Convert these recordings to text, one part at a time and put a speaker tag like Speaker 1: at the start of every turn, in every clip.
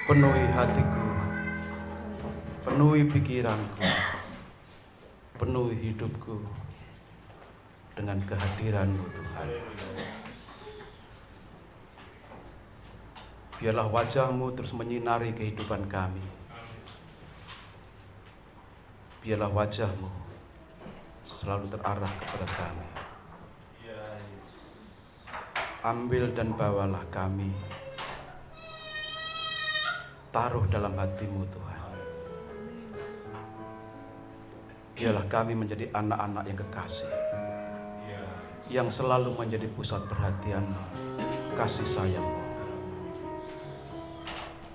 Speaker 1: Penuhi hatiku, penuhi pikiranku, penuhi hidupku dengan kehadiran-Mu Tuhan. Biarlah wajah-Mu terus menyinari kehidupan kami. Biarlah wajah-Mu selalu terarah kepada kami. Ambil dan bawalah kami, taruh dalam hati-Mu Tuhan. Biarlah kami menjadi anak-anak yang kekasih, yang selalu menjadi pusat perhatian kasih sayang-Mu,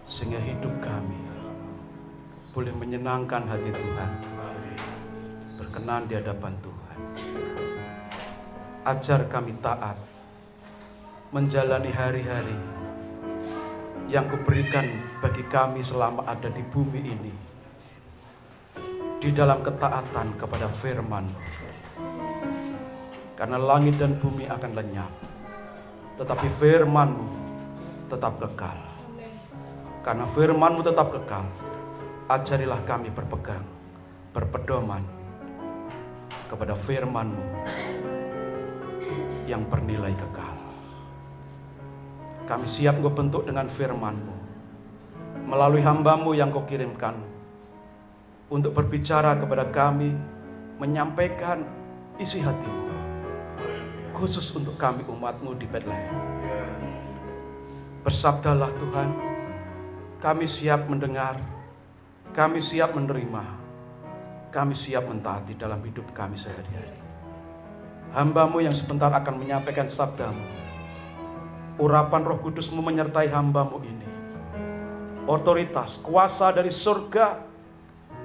Speaker 1: sehingga hidup kami boleh menyenangkan hati Tuhan, berkenan di hadapan Tuhan. Ajar kami taat menjalani hari-hari yang Kau berikan bagi kami selama ada di bumi ini, di dalam ketaatan kepada firman. Karena langit dan bumi akan lenyap, tetapi firman-Mu tetap kekal. Karena firman-Mu tetap kekal, ajarilah kami berpegang, berpedoman kepada firman-Mu yang bernilai kekal. Kami siap Kau bentuk dengan firman-Mu melalui hamba-Mu yang Kau kirimkan untuk berbicara kepada kami, menyampaikan isi hati-Mu khusus untuk kami umat-Mu di Bethlehem. Bersabdalah Tuhan, kami siap mendengar, kami siap menerima, kami siap mentaati dalam hidup kami sehari-hari. Hamba-Mu yang sebentar akan menyampaikan sabda-Mu, urapan Roh Kudus-Mu menyertai hamba-Mu ini. Otoritas, kuasa dari surga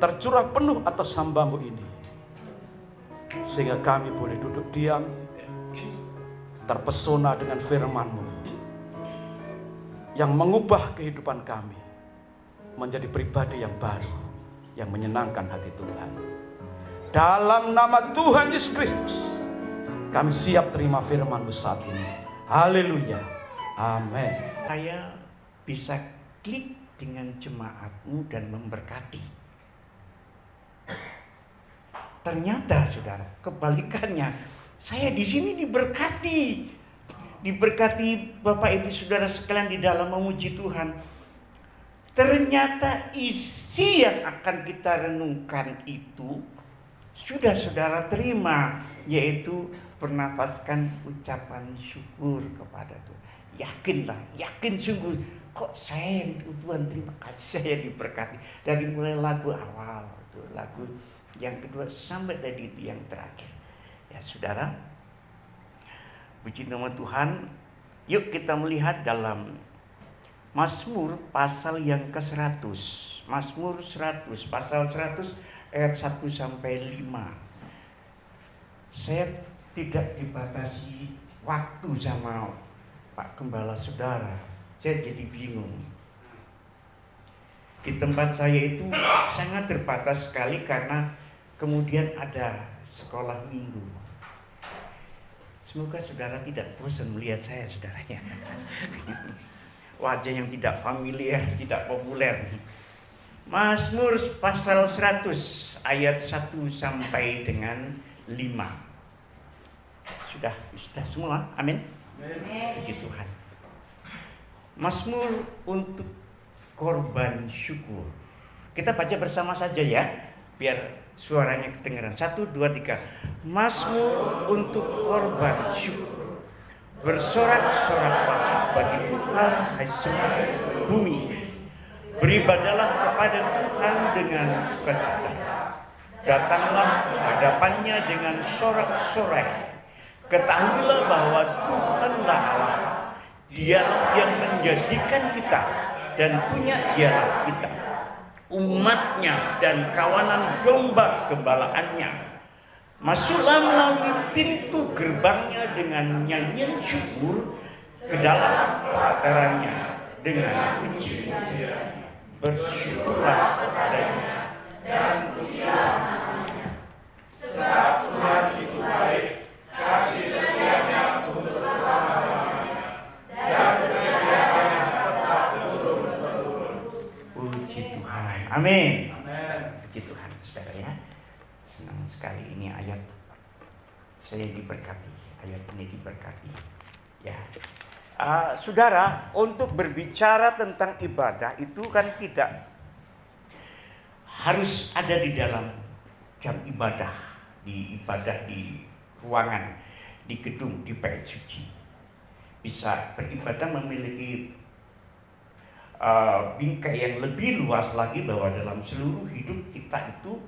Speaker 1: tercurah penuh atas hamba-Mu ini, sehingga kami boleh duduk diam, terpesona dengan firman-Mu yang mengubah kehidupan kami menjadi pribadi yang baru, yang menyenangkan hati Tuhan. Dalam nama Tuhan Yesus Kristus, kami siap terima firman-Mu saat ini. Haleluya. Amin.
Speaker 2: Saya bisa klik dengan jemaat-Mu dan memberkati. Ternyata saudara, kebalikannya, saya di sini diberkati. Diberkati Bapak Ibu Saudara sekalian di dalam memuji Tuhan. Ternyata isi yang akan kita renungkan itu sudah saudara terima, yaitu bernafaskan ucapan syukur kepada Tuhan. Yakinlah, yakin sungguh, kok saya yang Tuhan terima kasih, saya diberkati. Dari mulai lagu awal, itu lagu yang kedua sampai tadi itu yang terakhir. Ya saudara, puji nama Tuhan. Yuk kita melihat dalam Mazmur pasal yang ke-100. Mazmur 100, pasal 100 ayat 1 sampai 5. Saya tidak dibatasi waktu sama Pak Gembala saudara. Saya jadi bingung. Di tempat saya itu sangat terbatas sekali karena kemudian ada sekolah minggu. Semoga saudara tidak bosan melihat saya, saudaranya. Wajah yang tidak familiar, tidak populer. Mazmur pasal 100 ayat 1 sampai dengan 5. Sudah semua? Amin. Puji Tuhan. Mazmur untuk korban syukur. Kita baca bersama saja ya, biar suaranya kedengaran. 1, 2, 3. Mazmur untuk korban syukur. Bersorak-soraklah bagi Tuhan, hai semua bumi. Beribadalah kepada Tuhan dengan sukacita. Datanglah ke hadapannya dengan sorak-sorai. Ketahuilah bahwa Tuhanlah Allah. Dialah yang menjadikan kita dan punya dialah kita, umatnya dan kawanan domba gembalaannya. Masuklah melalui pintu gerbangnya dengan nyanyian syukur, ke dalam pelatarannya dengan puji. Bersyukurlah kepadanya dan pujilah namanya. Sebab Tuhan itu baik, kasih setianya untuk selama-lamanya, dan kesetiaannya tetap turun-temurun. Amin.
Speaker 1: Amin.
Speaker 2: Puji Tuhan, saudara ya. Senang sekali ini ayat saya diberkati. Ayat ini diberkati. Ya, saudara, untuk berbicara tentang ibadah itu kan tidak harus ada di dalam jam ibadah, di ruangan, di gedung, di bait suci. Bisa beribadah memiliki bingkai yang lebih luas lagi, bahwa dalam seluruh hidup kita itu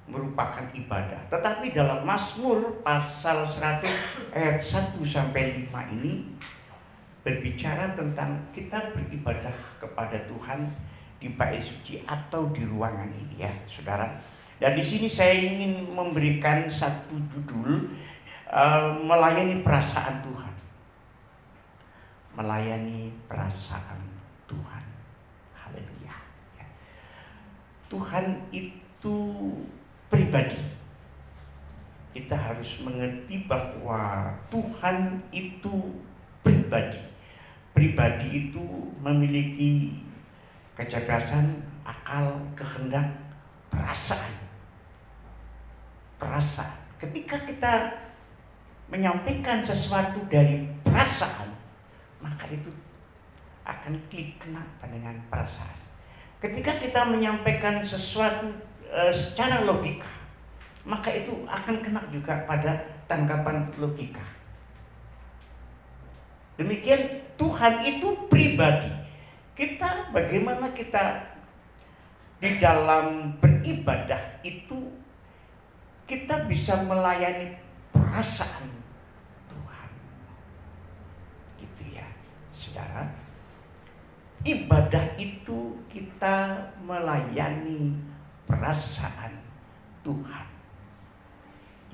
Speaker 2: merupakan ibadah. Tetapi dalam Mazmur pasal 100 ayat 1 sampai 5 ini berbicara tentang kita beribadah kepada Tuhan di bait suci atau di ruangan ini, ya, saudara. Dan di sini saya ingin memberikan satu judul, melayani perasaan Tuhan. Melayani perasaan Tuhan. Haleluya. Ya. Tuhan itu pribadi. Kita harus mengerti bahwa Tuhan itu pribadi. Pribadi itu memiliki kecerdasan, akal, kehendak, perasaan. Perasaan. Ketika kita menyampaikan sesuatu dari perasaan, maka itu akan kena dengan perasaan. Ketika kita menyampaikan sesuatu secara logika, maka itu akan kena juga pada tanggapan logika. Demikian Tuhan itu pribadi. Bagaimana kita di dalam beribadah itu kita bisa melayani perasaan Tuhan. Gitu ya, saudara. Ibadah itu kita melayani perasaan Tuhan.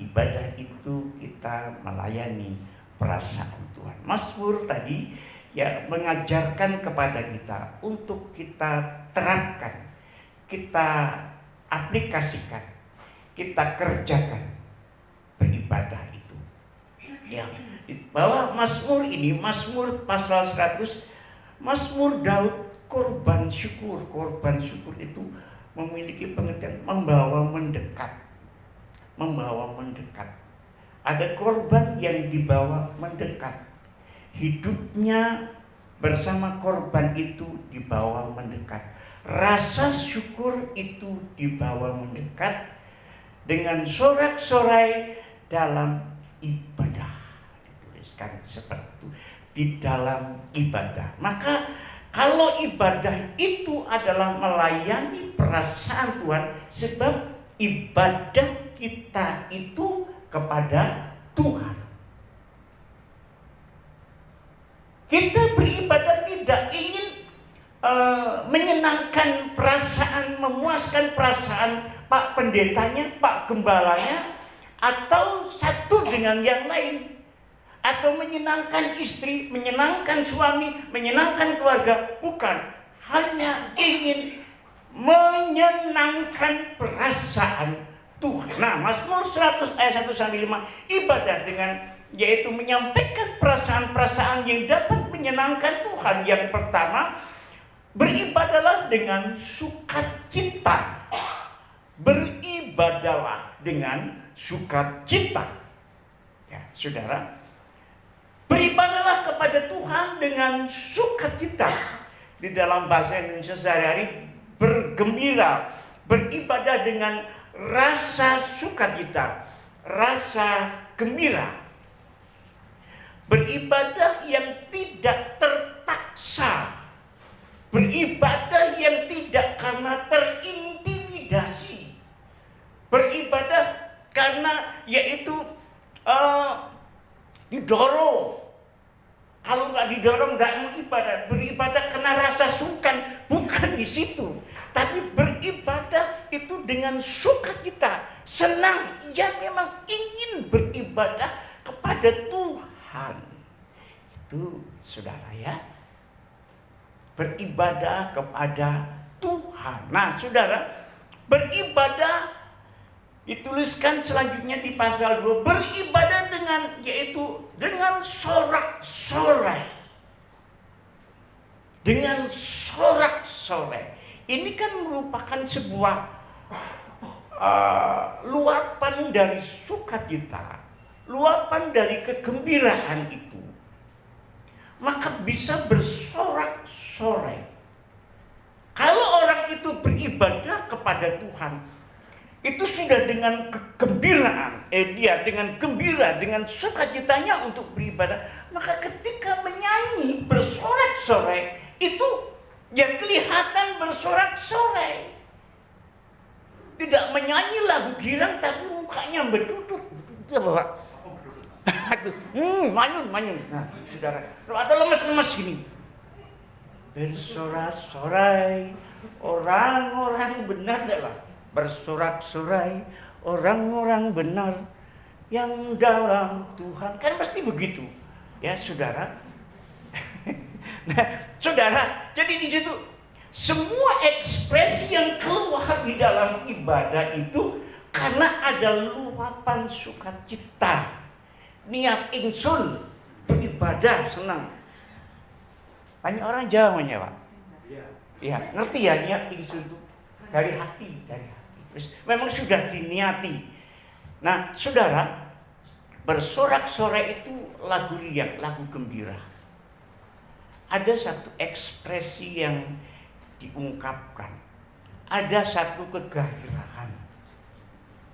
Speaker 2: Ibadah itu kita melayani perasaan Tuhan. Mazmur tadi ya mengajarkan kepada kita untuk kita terapkan, kita aplikasikan, kita kerjakan beribadah itu. Ya, bahwa Mazmur ini, Mazmur pasal 100, Mazmur Daud korban syukur. Korban syukur itu memiliki pengertian membawa mendekat. Membawa mendekat. Ada korban yang dibawa mendekat. Hidupnya bersama korban itu dibawa mendekat. Rasa syukur itu dibawa mendekat dengan sorak-sorai dalam ibadah. Dituliskan seperti itu, di dalam ibadah. Maka kalau ibadah itu adalah melayani perasaan Tuhan, sebab ibadah kita itu kepada Tuhan. Kita beribadah tidak ingin menyenangkan perasaan, memuaskan perasaan Pak pendetanya, Pak gembalanya, atau satu dengan yang lain, atau menyenangkan istri, menyenangkan suami, menyenangkan keluarga. Bukan, hanya ingin menyenangkan perasaan Tuhan. Nah, Mazmur 100 ayat 1 sampai 5, ibadah dengan yaitu menyampaikan perasaan-perasaan yang dapat menyenangkan Tuhan. Yang pertama, beribadahlah dengan sukacita. Beribadahlah dengan sukacita. Ya, saudara, beribadahlah kepada Tuhan dengan sukacita. Di dalam bahasa Indonesia sehari-hari, bergembira, beribadah dengan rasa sukacita, rasa gembira. Beribadah yang tidak terpaksa, beribadah yang tidak karena terintimidasi, beribadah karena yaitu didorong. Kalau nggak didorong nggak mau ibadah. Beribadah karena rasa sungkan, bukan di situ. Tapi beribadah itu dengan sukacita, senang. Ya memang ingin beribadah kepada Tuhan. Itu saudara ya, beribadah kepada Tuhan. Nah saudara, beribadah dituliskan selanjutnya di pasal 2, beribadah dengan yaitu dengan sorak-sorai. Dengan sorak-sorai. Ini kan merupakan sebuah luapan dari sukacita, luapan dari kegembiraan itu. Maka bisa bersorak-sorai. Kalau orang itu beribadah kepada Tuhan, itu sudah dengan kegembiraan, dia dengan gembira, dengan sukacitanya untuk beribadah. Maka ketika menyanyi bersorak-sorai, itu ya kelihatan bersorak-sorai. Tidak menyanyi lagu girang tapi mukanya berduduk. Coba Pak. Manyun. Nah, saudara. Atau lemes-lemes gini. Bersorak-sorai orang-orang benar, enggak Pak? Bersorak-sorai orang-orang benar yang dalam Tuhan. Kan pasti begitu. Ya, saudara. Nah, saudara, jadi di situ semua ekspresi yang keluar di dalam ibadah itu karena ada luapan sukacita. Niat ingsun beribadah senang. Banyak orang Jawanya, Pak. Iya, ngerti ya niat ingsun itu dari hati. Terus memang sudah diniati. Nah, saudara, bersorak-sorai itu lagu riang, lagu gembira. Ada satu ekspresi yang diungkapkan. Ada satu kegairahan.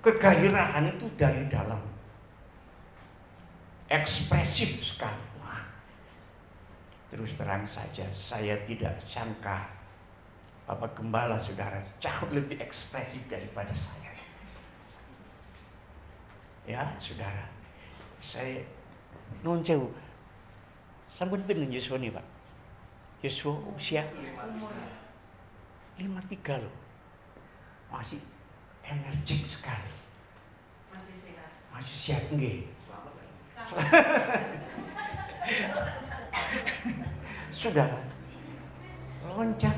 Speaker 2: Kegairahan itu dari dalam. Ekspresif sekali. Wah. Terus terang saja, saya tidak sangka Bapak Gembala, saudara, jauh lebih ekspresif daripada saya. Ya, saudara, saya nun jauh. Sampun pinten Yesua nih, Pak? Yesua usia 53 loh. Masih energik sekali. Masih sehat nggih. Saudara, loncat.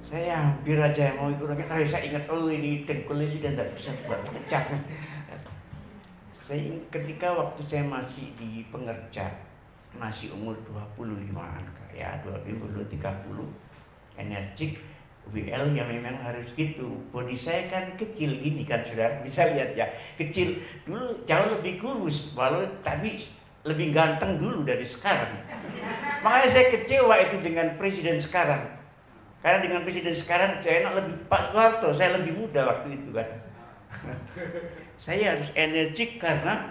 Speaker 2: Saya hampir aja mau ikut loncat. Saya ingat, ini dengkulnya sudah tidak bisa buat loncat. Saya ingat ketika waktu saya masih di pengerja, masih umur 25-an, ya 20-30, energik, WL yang memang harus gitu. Body saya kan kecil gini kan, saudara bisa lihat ya, kecil. Dulu jauh lebih kurus, tapi lebih ganteng dulu dari sekarang. Makanya saya kecewa itu dengan presiden sekarang. Karena dengan presiden sekarang saya enak lebih Pak Soeharto, saya lebih muda waktu itu kan. Saya harus energik karena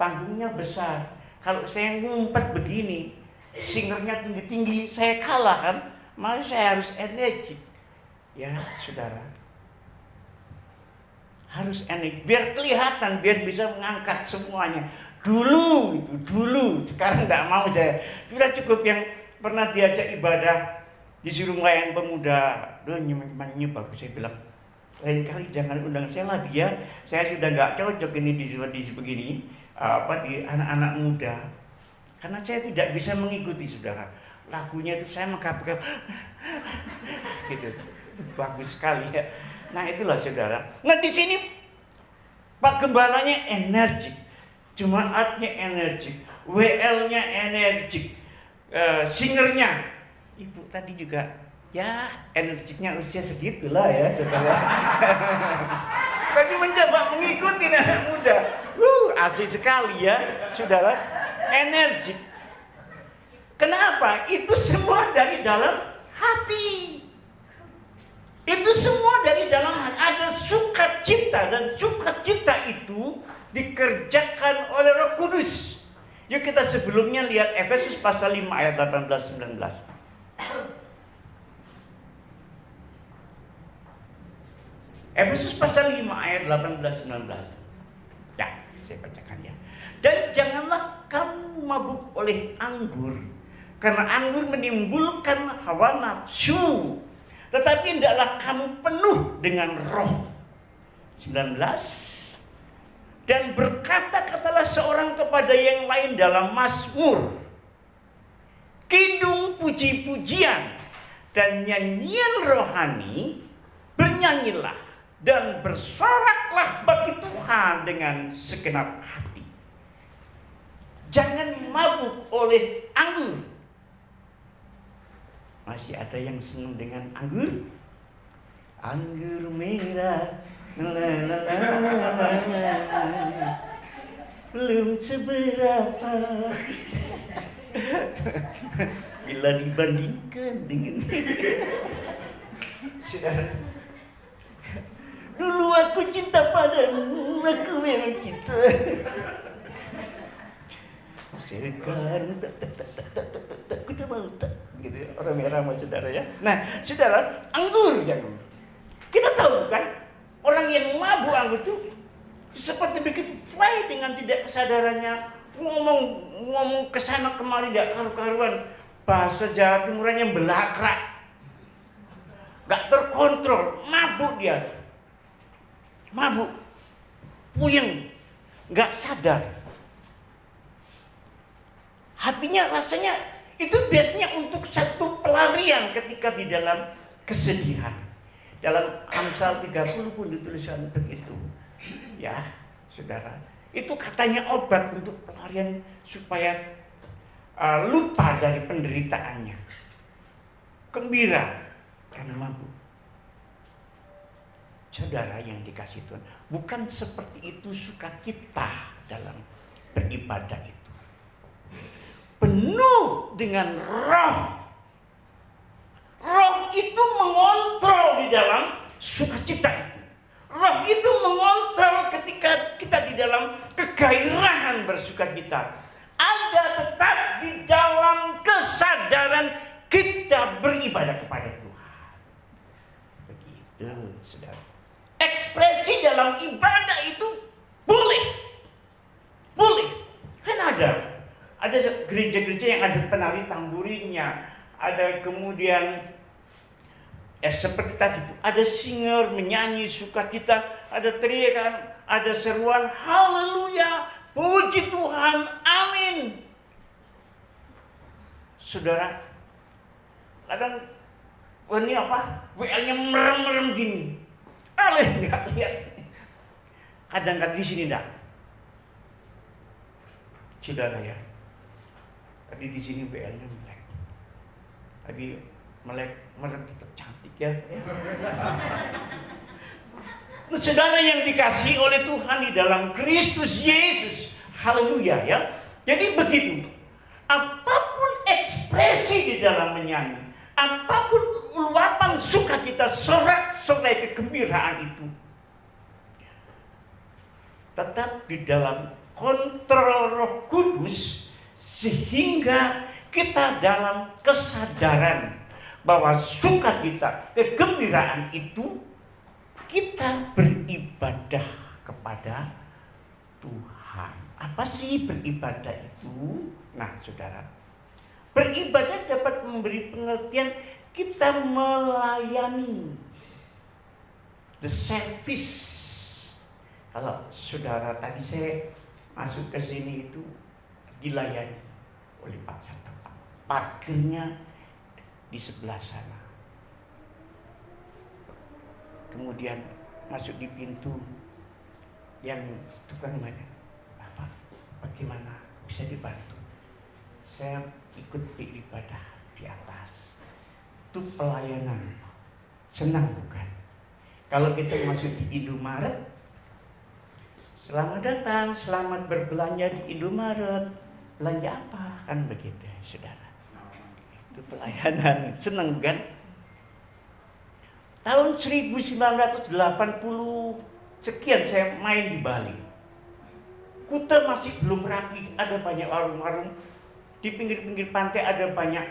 Speaker 2: panggungnya besar. Kalau saya ngumpet begini, singernya tinggi-tinggi, saya kalah kan. Makanya saya harus energik. Ya, saudara. Harus energik biar kelihatan, biar bisa mengangkat semuanya. Dulu, sekarang tidak mau saya. Sudah cukup yang pernah diajak ibadah, disuruh ngelayan pemuda. Nyemannya bagus, saya bilang, lain kali jangan undang saya lagi ya. Saya sudah nggak cocok ini di begini, di anak-anak muda. Karena saya tidak bisa mengikuti, saudara. Lagunya itu saya mengkap-kap gitu. Bagus sekali ya. Nah, itulah saudara. Nah, di sini Pak Gembalanya energik, jemaatnya energik, WL-nya energik, singernya, ibu tadi juga, ya energiknya usia segitulah ya, saudara. Bagi mencoba mengikuti anak muda, asik sekali ya, saudara, energik. Kenapa? Itu semua dari dalam hati. Itu semua dari dalam hati. Ada sukacita, dan sukacita itu dikerjakan oleh Roh Kudus. Yuk kita sebelumnya lihat Efesus pasal 5 ayat 18-19. Efesus pasal 5 ayat 18-19. Ya, saya bacakan ya. Dan janganlah kamu mabuk oleh anggur, karena anggur menimbulkan hawa nafsu. Tetapi hendaklah kamu penuh dengan Roh. 19. Dan berkata-katalah seorang kepada yang lain dalam mazmur, kidung puji-pujian, dan nyanyian rohani. Bernyanyilah dan bersoraklah bagi Tuhan dengan segenap hati. Jangan mabuk oleh anggur. Masih ada yang senang dengan anggur? anggur merah, belum seberapa bila dibandingkan dengan saudara. Dulu aku cinta padamu, aku memang cinta. Sekarang aku tak mau tak. Gitu orang merah sama saudara ya. Nah, saudara, anggur jangan. Kita tahu kan, orang yang mabuk anggur itu seperti begitu fly dengan tidak kesadarannya, ngomong kesana kemari gak karu-karuan. Bahasa Jawa Timurannya belakrak, gak terkontrol, mabuk dia, mabuk, puyeng, gak sadar. Hatinya rasanya itu biasanya untuk satu pelarian ketika di dalam kesedihan. Dalam Amsal 30 pun dituliskan begitu. Ya, saudara. Itu katanya obat untuk pelarian supaya lupa dari penderitaannya. Gembira karena mabuk. Saudara yang dikasih Tuhan, bukan seperti itu sukacita dalam beribadah itu. Penuh dengan roh. Roh itu mengontrol di dalam sukacita itu. Roh itu mengontrol ketika kita di dalam kegairahan bersukacita. Ada tetap di dalam kesadaran kita beribadah kepada Tuhan. Begitu, saudara. Ekspresi dalam ibadah itu boleh. Boleh. Kan ada gereja-gereja yang ada penari tamburinnya, ada kemudian seperti tadi itu, ada singer menyanyi sukacita, ada teriakan, ada seruan haleluya, puji Tuhan, amin. Saudara, kadang ini apa? WL-nya merem-merem gini. Enggak lihat. Kadang-kadang di sini enggak. Saudara ya. Tadi di sini WL-nya melek. Tadi melek, merem tetap cantik ya. Saudara yang dikasihi oleh Tuhan di dalam Kristus Yesus. Haleluya ya. Jadi begitu. Apapun ekspresi di dalam menyanyi, apapun luapan sukacita, sorak-sorai kegembiraan itu, tetap di dalam kontrol Roh Kudus, sehingga kita dalam kesadaran bahwa sukacita, kegembiraan itu kita beribadah kepada Tuhan. Apa sih beribadah itu? Nah, saudara, beribadah dapat memberi pengertian kita melayani, the service. Kalau saudara tadi saya masuk ke sini itu dilayani oleh Pak Satpam. Parkirnya di sebelah sana. Kemudian masuk di pintu yang tukang mana? Bapak, bagaimana bisa dibantu? Saya ikut beribadah di atas. Itu pelayanan. Senang bukan? Kalau kita masuk di Indomaret, selamat datang, selamat berbelanja di Indomaret. Belanja apa? Kan begitu, saudara. Itu pelayanan. Senang kan? Tahun 1980 sekian saya main di Bali. Kuta masih belum rapi, ada banyak warung-warung. Di pinggir-pinggir pantai ada banyak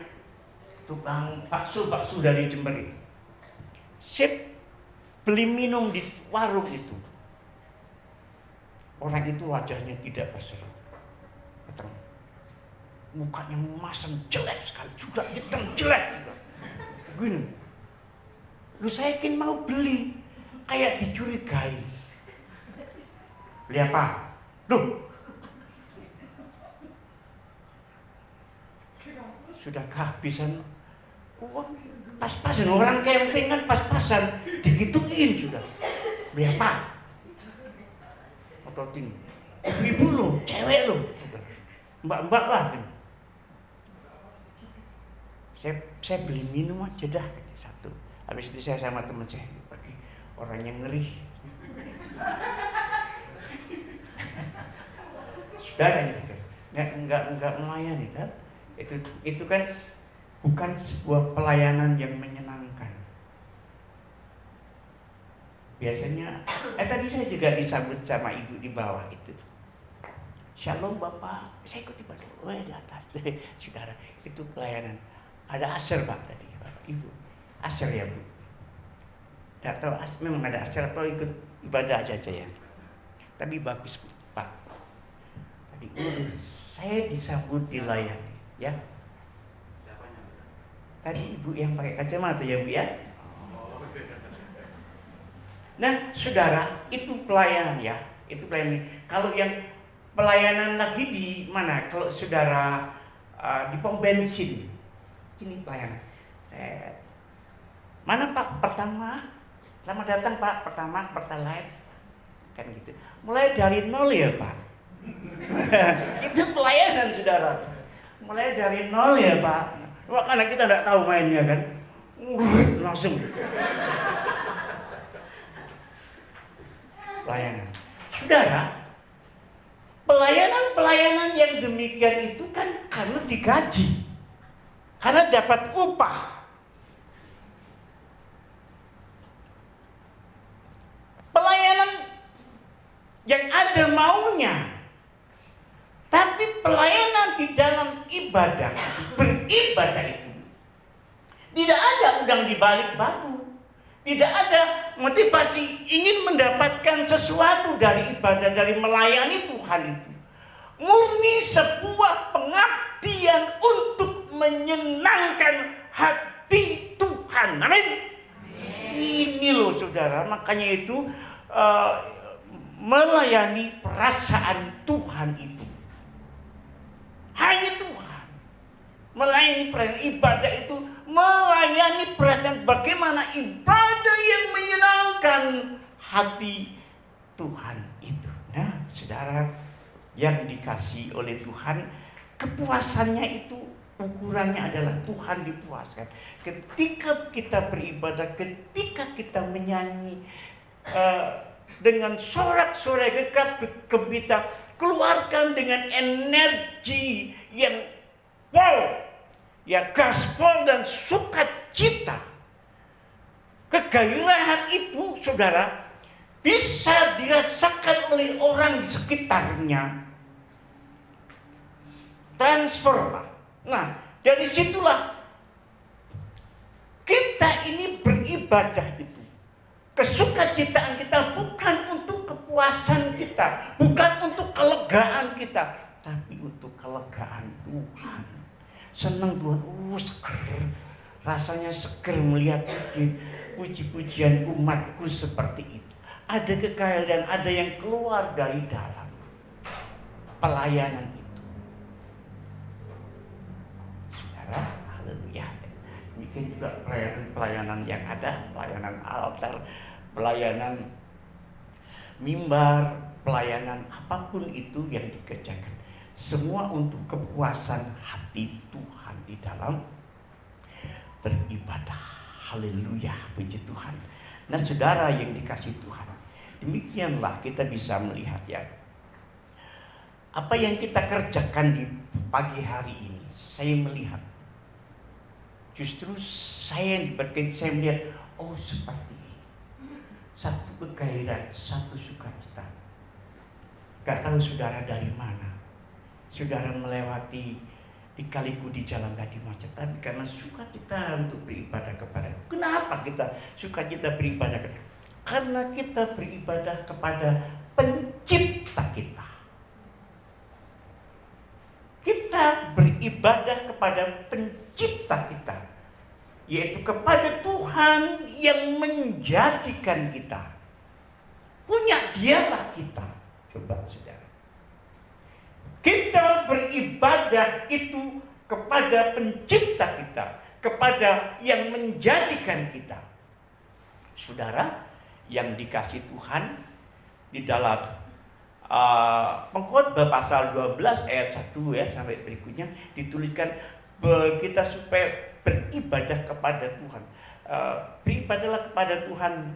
Speaker 2: tukang bakso dari Jember itu. Saya beli minum di warung itu. Orang itu wajahnya tidak berseri. Mukanya masam jelek sekali, sudah hitam jelek sudah. Gini. Lu saya yakin mau beli, kayak dicurigai. Beli apa? Duh. Sudah kehabisan uang, pas-pasan, orang camping kan pas-pasan, digituin sudah. Beli apa? Ototin. Ibu lo, cewek lo, mbak-mbak lah. Saya beli minum aja dah satu. Habis itu saya sama teman saya pergi orang yang ngeri. Saudara itu kan nggak melayani kan? Itu kan bukan sebuah pelayanan yang menyenangkan. Biasanya, tadi saya juga disambut sama ibu di bawah itu. Shalom Bapak, saya ikut ibadah. Di atas, saudara, itu pelayanan. Ada asar Pak tadi, Bapak, Ibu. Asar ya Bu. Tidak tahu memang ada asar atau ikut ibadah aja ya. Tapi bagus Pak. Tadi saya disambut dilayani, ya. Tadi ibu yang pakai kacamata ya Bu ya. Nah, saudara, itu pelayanan ya. Itu pelayanan. Kalau yang pelayanan lagi di mana? Kalau saudara di pom bensin, ini pelayanan. Mana Pak? Pertama, selamat datang Pak. Pertama, Pertalite, kan gitu. Mulai dari nol ya Pak. Itu pelayanan saudara. Mulai dari nol ya Pak. Wah, karena kita tidak tahu mainnya kan, langsung. Pelayanan, saudara. Pelayanan yang demikian itu kan karena digaji, karena dapat upah. Pelayanan yang ada maunya, tapi pelayanan di dalam ibadah, beribadah itu tidak ada udang di balik batu. Tidak ada motivasi ingin mendapatkan sesuatu dari ibadah, dari melayani Tuhan itu. Murni sebuah pengabdian untuk menyenangkan hati Tuhan. Amin. Ini loh saudara, makanya itu melayani perasaan Tuhan itu. Hanya Tuhan. Melayani perasaan ibadah itu, melayani perasaan bagaimana ibadah yang menyenangkan hati Tuhan itu. Nah, saudara yang dikasih oleh Tuhan, kepuasannya itu ukurannya adalah Tuhan dipuaskan. Ketika kita beribadah, ketika kita menyanyi dengan sorak-sorai gegap gembira, keluarkan dengan energi yang wow, ya gaspol dan sukacita. Kegairahan itu saudara bisa dirasakan oleh orang di sekitarnya. Transfer Pak. Nah, dari situlah kita ini beribadah itu. Kesukacitaan kita bukan untuk kepuasan kita, bukan untuk kelegaan kita, tapi untuk kelegaan Tuhan. Senang Tuhan, seger. Rasanya seger melihat puji-pujian umatku seperti itu. Ada kekayaan, ada yang keluar dari dalam pelayanan itu. Saudara, haleluya. Mungkin juga pelayanan yang ada, pelayanan altar, pelayanan mimbar, pelayanan apapun itu yang dikerjakan. Semua untuk kepuasan hati Tuhan di dalam beribadah. Haleluya, puji Tuhan. Nah saudara yang dikasih Tuhan, demikianlah kita bisa melihat ya, apa yang kita kerjakan di pagi hari ini. Saya melihat, justru saya yang diberkati, saya melihat, oh seperti ini. Satu kegairahan, satu sukacita. Gak tahu saudara dari mana saudara melewati di-liku di jalan tadi macet, tapi karena sukacita untuk beribadah kepada. Kenapa kita sukacita beribadah? Karena kita beribadah kepada pencipta kita. Kita beribadah kepada pencipta kita, yaitu kepada Tuhan yang menjadikan kita. Punya Dialah kita. Coba saudara, kita beribadah itu kepada pencipta kita, kepada yang menjadikan kita. Saudara yang dikasih Tuhan, di dalam Pengkhotbah pasal 12 ayat 1 ya sampai berikutnya dituliskan kita supaya beribadah kepada Tuhan. Beribadahlah kepada Tuhan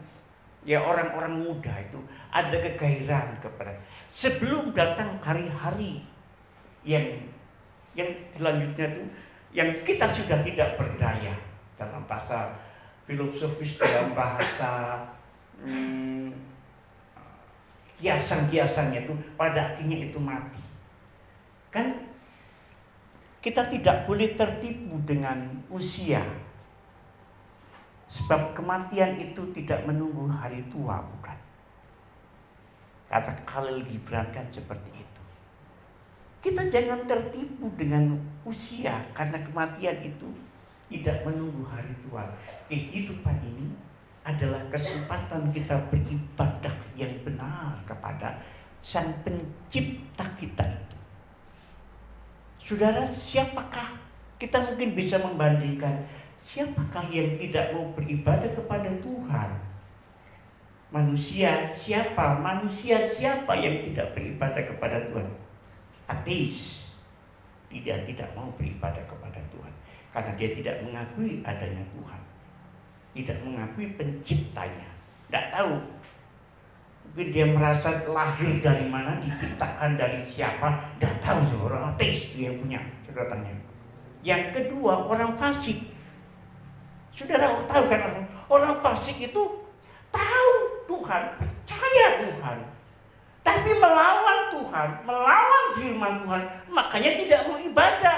Speaker 2: ya orang-orang muda itu ada kegairahan kepada sebelum datang hari-hari yang selanjutnya itu yang kita sudah tidak berdaya dalam bahasa filosofis, dalam bahasa kiasan-kiasannya itu pada akhirnya itu mati. Kan kita tidak boleh tertipu dengan usia, sebab kematian itu tidak menunggu hari tua, bukan? Kata Khalil Gibran kan seperti itu. Kita jangan tertipu dengan usia, karena kematian itu tidak menunggu hari tua. Kehidupan ini adalah kesempatan kita beribadah yang benar kepada Sang Pencipta kita itu. Saudara, siapakah kita mungkin bisa membandingkan siapakah yang tidak mau beribadah kepada Tuhan? Manusia siapa? Manusia siapa yang tidak beribadah kepada Tuhan? Ateis. Dia tidak mau beribadah kepada Tuhan karena dia tidak mengakui adanya Tuhan, tidak mengakui penciptanya, tidak tahu. Mungkin dia merasa lahir dari mana, diciptakan dari siapa, tidak tahu. Seorang ateis itu yang punya catatannya. Yang kedua, orang fasik. Saudara tahu kan, orang fasik itu tahu Tuhan, percaya Tuhan, tapi melawan Tuhan, melawan firman Tuhan, makanya tidak mau ibadah.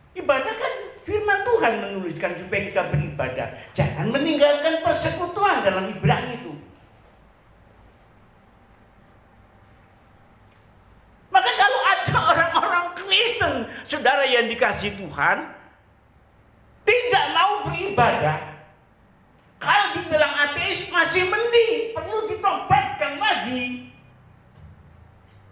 Speaker 2: Ibadah kan firman Tuhan menuliskan supaya kita beribadah. Jangan meninggalkan persekutuan dalam Ibrani itu. Maka kalau ada orang-orang Kristen, saudara yang dikasih Tuhan, tidak mau beribadah, kalau dibilang ateis masih mending, perlu ditobatkan lagi.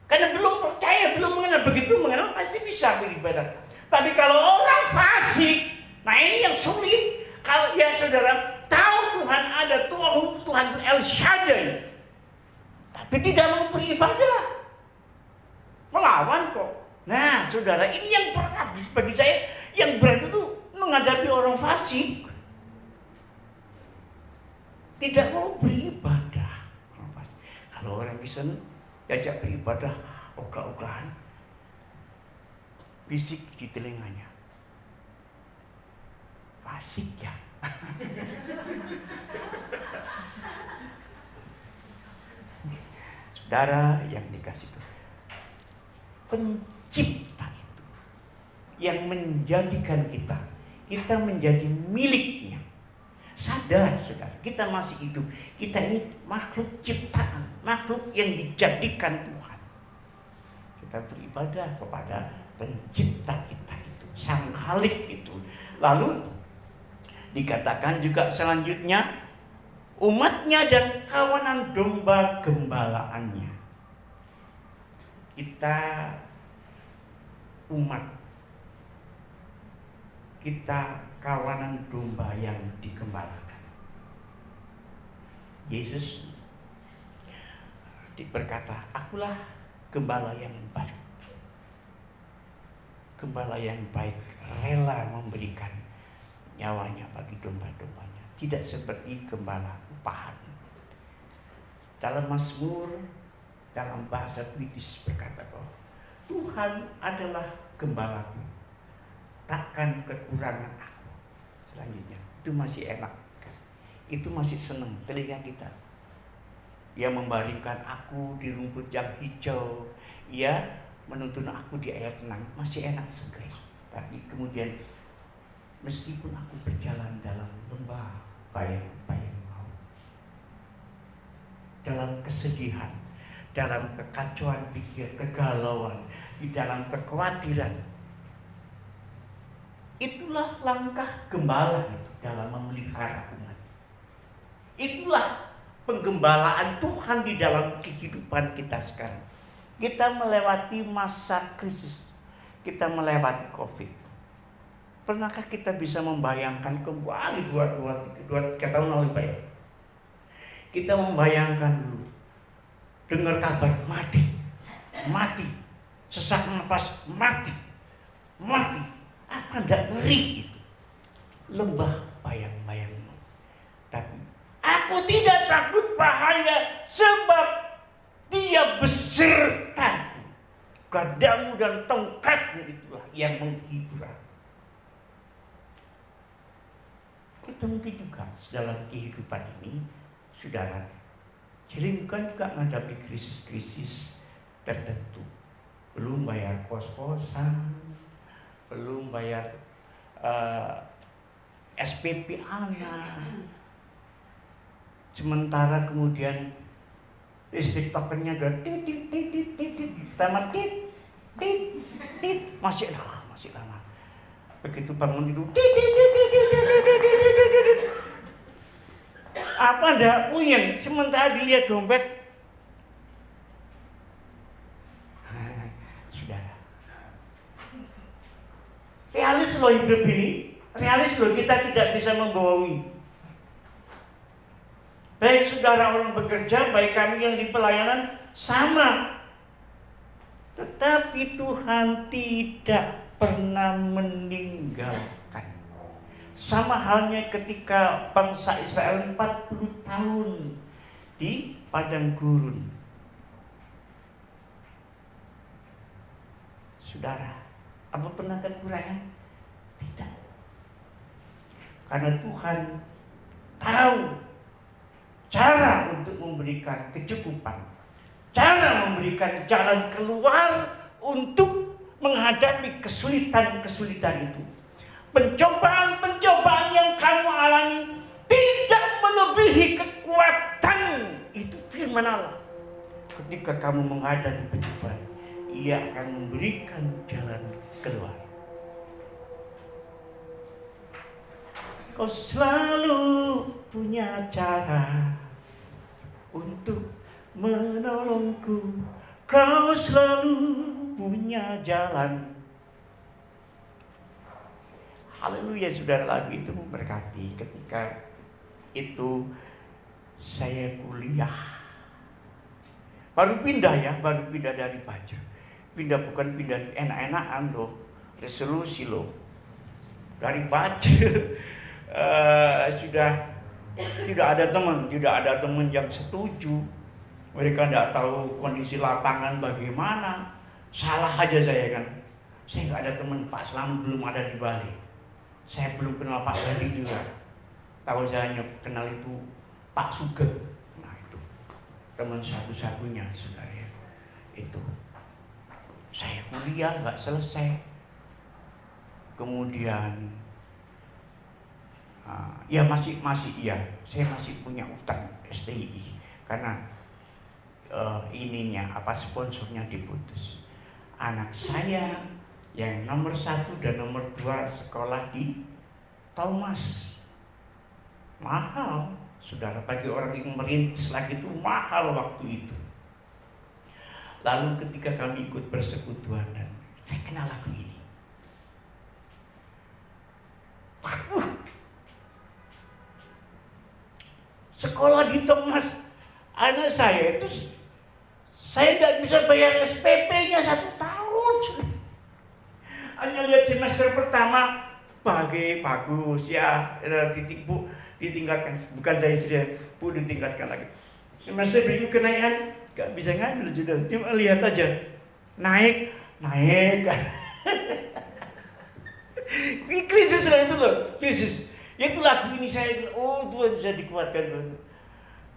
Speaker 2: Karena belum percaya, belum mengenal, begitu mengenal pasti bisa beribadah. Tapi kalau orang fasik, nah ini yang sulit. Kalau ya saudara tahu Tuhan ada, Tuhan itu El Shaddai, tapi tidak mau beribadah, melawan kok. Nah saudara, ini yang berat bagi saya. Yang berat itu menghadapi orang fasik, tidak mau beribadah. Kalau orang Kristen diajak beribadah, ogah-ogahan, bisik di telinganya, fasik ya. Saudara yang dikasih Tuhan, pencipta itu yang menjadikan kita menjadi miliknya. Sadar saudara, kita masih hidup, kita ini makhluk ciptaan, makhluk yang dijadikan Tuhan. Kita beribadah kepada pencipta kita itu, Sang Khalik itu. Lalu dikatakan juga selanjutnya, umatnya dan kawanan domba gembalaannya. Kita umat, kita kawanan domba yang digembalakan. Yesus berkata, akulah gembala yang baik. Gembala yang baik rela memberikan nyawanya bagi domba-dombanya, tidak seperti gembala upahan. Dalam Mazmur, dalam bahasa puitis berkata bahwa Tuhan adalah gembalaku, takkan kekurangan aku. Selanjutnya, itu masih enak, itu masih senang telinga kita. Ia membaringkan aku di rumput yang hijau, ia menuntun aku di air tenang, masih enak segar. Tapi kemudian, meskipun aku berjalan dalam lembah bayang-bayang maut, dalam kesedihan, dalam kekacauan pikir, kegalauan, di dalam kekhawatiran, itulah langkah gembala itu dalam memelihara umat. Itulah penggembalaan Tuhan di dalam kehidupan kita sekarang. Kita melewati masa krisis, kita melewati COVID. Pernahkah kita bisa membayangkan kembali 2-3 tahun lalu Pak ya? Kita membayangkan dulu, dengar kabar mati, sesak napas mati. Apa ndak ngeri itu? Lembah bayang-bayang. Tapi Aku tidak takut bahaya, sebab Dia besertaku. Gadamu dan tongkatmu itulah yang menghibur aku. Kita mungkin juga dalam kehidupan ini, saudara, mungkin juga menghadapi krisis-krisis tertentu. Belum bayar kos-kosan, belum bayar SPP anak. Sementara kemudian listrik tokennya udah tamat masih lama. Begitu bangun itu apa ndak puyeng, sementara dilihat dompet. Saudara, realis loh hidup ini, realis loh, kita tidak bisa membohongi. Baik saudara orang bekerja, baik kami yang di pelayanan, sama. Tetapi Tuhan tidak pernah meninggalkan. Sama halnya ketika bangsa Israel 40 tahun di padang gurun. Saudara, apa pernah kekurangan? Tidak. Karena Tuhan tahu cara untuk memberikan kecukupan, cara memberikan jalan keluar untuk menghadapi kesulitan-kesulitan itu. Pencobaan-pencobaan yang kamu alami tidak melebihi kekuatan, itu firman Allah. Ketika kamu menghadapi pencobaan, Ia akan memberikan jalan keluar. Kau selalu punya cara untuk menolongku. Kau selalu punya jalan. Haleluya, saudara, lagu itu memberkati. Ketika itu saya kuliah. Baru pindah dari Baja. Bukan pindah enak-enakan loh. Resolusi loh. Dari Baja. Sudah tidak ada teman yang setuju. Mereka tidak tahu kondisi lapangan bagaimana. Salah aja saya kan. Saya nggak ada teman, Pak Selamat belum ada di Bali. Saya belum kenal Pak Bali juga. Tahu saya kenal itu Pak Sugeng. Nah itu teman satu-satunya, saudara. Itu saya kuliah nggak selesai. Kemudian ya masih saya masih punya utang STI karena sponsornya diputus. Anak saya yang nomor 1 dan nomor 2 sekolah di Thomas. Mahal, saudara, bagi orang yang merintis lagi itu mahal waktu itu. Lalu ketika kami ikut persekutuan dan saya kenal lagu ini. Sekolah di Thomas, anak saya itu saya tidak bisa bayar SPP-nya 1 tahun. Hanya lihat semester pertama bagus ya, titik Bu ditingkatkan, bukan saya istri Bu ditingkatkan lagi. Semester berikut kenaikan gak bisa ngambil sudah, cuma lihat aja naik. Krisis lah itu loh, krisis. Itu lagu ini saya, oh Tuhan bisa dikuatkan Tuhan.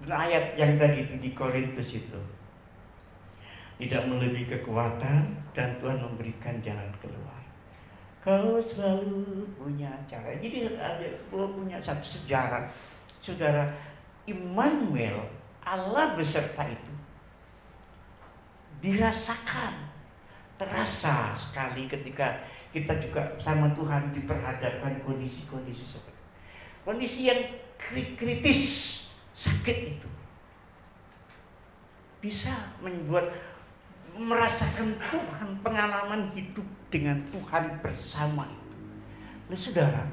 Speaker 2: Dan ayat yang tadi itu di Korintus itu tidak melebihi kekuatan dan Tuhan memberikan jalan keluar. Kau selalu punya cara. Jadi ada punya satu sejarah, saudara. Immanuel, Allah beserta itu dirasakan, terasa sekali ketika kita juga sama Tuhan diperhadapkan kondisi-kondisi seperti kondisi yang kritis, sakit itu bisa membuat merasakan Tuhan, pengalaman hidup dengan Tuhan bersama itu. Nah saudara,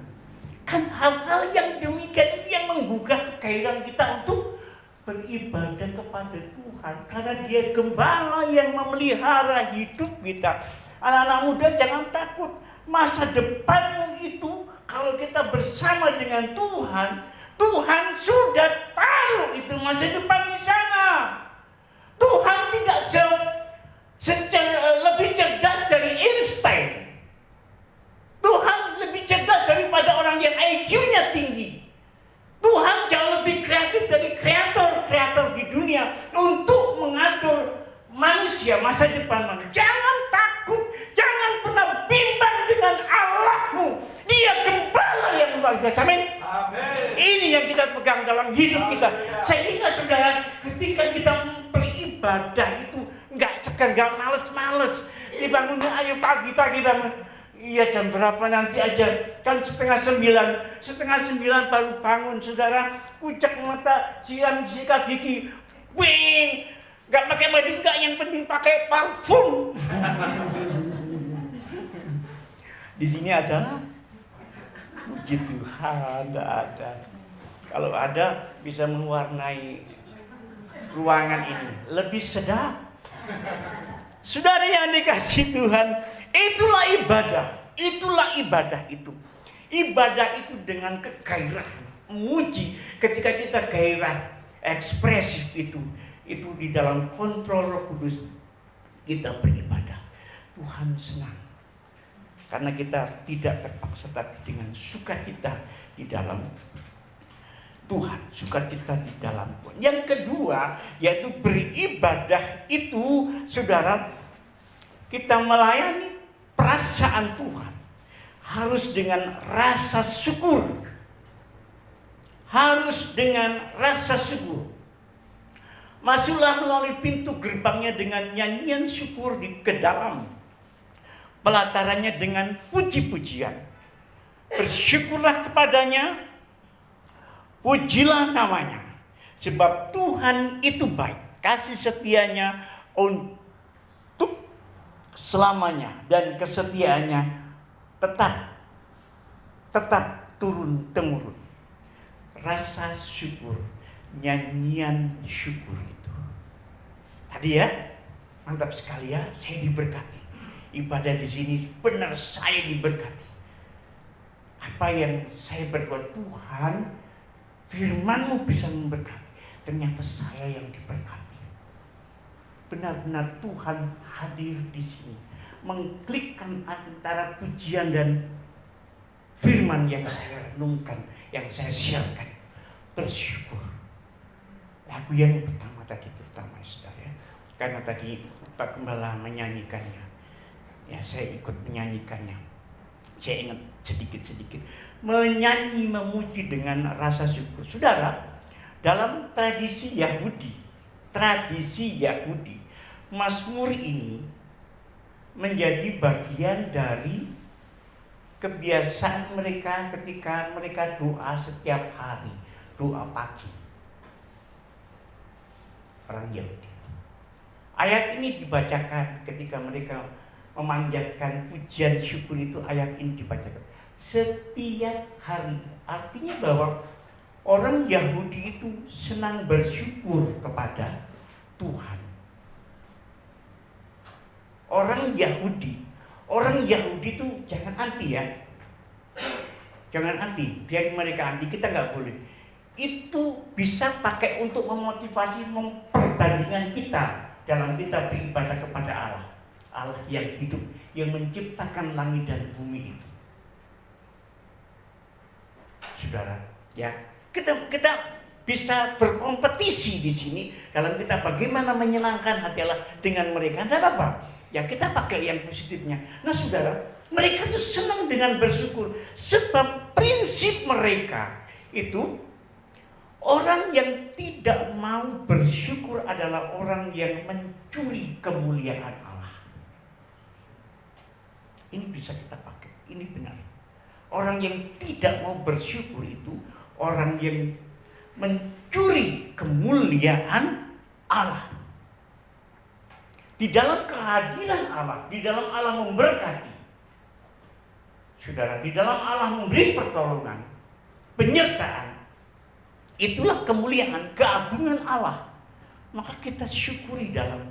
Speaker 2: kan hal-hal yang demikian yang menggugah gairah kita untuk beribadah kepada Tuhan, karena Dia gembala yang memelihara hidup kita. Anak-anak muda jangan takut, masa depanmu itu kalau kita bersama dengan Tuhan, Tuhan sudah taruh itu masa depan di sana. Tuhan tidak lebih cerdas dari Einstein. Tuhan lebih cerdas daripada orang yang IQ-nya tinggi. Tuhan jauh lebih kreatif dari kreator-kreator di dunia untuk mengatur manusia, masa depan manusia. Jangan takut, jangan pernah bimbang dengan Allahmu. Dia gembala yang luar biasa. Amin. Ini yang kita pegang dalam hidup kita. Sehingga saudara, ketika kita beribadah itu nggak males-males. Dibangunnya ayo pagi-pagi bangun. Iya jam berapa nanti aja, kan setengah 9 baru bangun saudara, kucek mata, sikat gigi, wing, nggak pakai madu nggak, yang penting pakai parfum. Di sini ada, puji Tuhan, nggak ada. Kalau ada bisa mewarnai ruangan ini lebih sedap. Saudara yang dikasih Tuhan, itulah ibadah itu. Ibadah itu dengan kegairahan, memuji. Ketika kita gairah ekspresif itu di dalam kontrol Roh Kudus kita beribadah. Tuhan senang karena kita tidak terpaksa, tapi dengan sukacita di dalam Tuhan, sukacita di dalam Tuhan. Yang kedua yaitu beribadah itu, saudara, kita melayani perasaan Tuhan harus dengan rasa syukur. Harus dengan rasa syukur. Masuklah melalui pintu gerbangnya dengan nyanyian syukur ke dalam pelatarannya dengan puji-pujian. Bersyukurlah kepadanya, pujilah namanya, sebab Tuhan itu baik, kasih setianya untuk selamanya, dan kesetiaannya tetap turun temurun. Rasa syukur, nyanyian syukur itu. Tadi ya, mantap sekali ya, saya diberkati. Ibadah di sini benar saya diberkati. Apa yang saya berbuat, Tuhan, firman-Mu bisa memberkati. Ternyata saya yang diberkati. Benar-benar Tuhan hadir di sini, mengklikkan antara pujian dan firman yang saya renungkan, yang saya siarkan. Bersyukur. Lagu yang pertama tadi terutama saudara, karena tadi Pak Gembala menyanyikannya, ya saya ikut menyanyikannya. Saya ingat sedikit-sedikit menyanyi, memuji dengan rasa syukur. Saudara, dalam tradisi Yahudi, Mazmur ini menjadi bagian dari kebiasaan mereka ketika mereka doa setiap hari, doa pagi. Orang Yahudi. Ayat ini dibacakan ketika mereka memanjatkan pujian syukur itu, ayat ini dibacakan setiap hari. Artinya bahwa orang Yahudi itu senang bersyukur kepada Tuhan. Orang Yahudi itu jangan anti ya. Jangan anti, biar mereka anti, kita nggak boleh. Itu bisa pakai untuk memotivasi perbandingan kita dalam kita beribadah kepada Allah. Allah yang hidup, yang menciptakan langit dan bumi itu. Saudara, ya, kita bisa berkompetisi di sini dalam kita bagaimana menyenangkan hati Allah dengan mereka. Dan apa? Ya kita pakai yang positifnya. Nah saudara, mereka tuh senang dengan bersyukur, sebab prinsip mereka itu orang yang tidak mau bersyukur adalah orang yang mencuri kemuliaan Allah. Ini bisa kita pakai, ini benar. Orang yang tidak mau bersyukur itu orang yang mencuri kemuliaan Allah. Di dalam kehadiran Allah, di dalam Allah memberkati. Saudara, di dalam Allah memberi pertolongan, penyertaan. Itulah kemuliaan, keagungan Allah. Maka kita syukuri dalam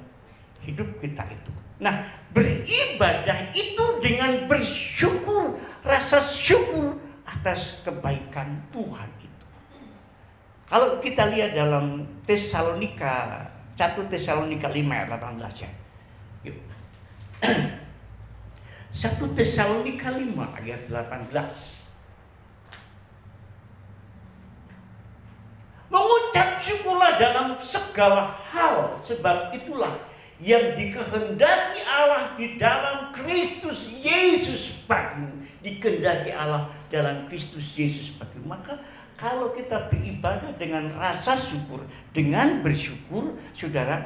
Speaker 2: hidup kita itu. Nah, beribadah itu dengan bersyukur, rasa syukur atas kebaikan Tuhan itu. Kalau kita lihat dalam Tesalonika 1 Tesalonika 5 ayat 18 ya. Yuk. 1 Tesalonika 5 ayat 18. Mengucap syukurlah dalam segala hal, sebab itulah yang dikehendaki Allah di dalam Kristus Yesus bagimu. Dikehendaki Allah dalam Kristus Yesus bagimu. Maka kalau kita beribadah dengan rasa syukur, dengan bersyukur, saudara,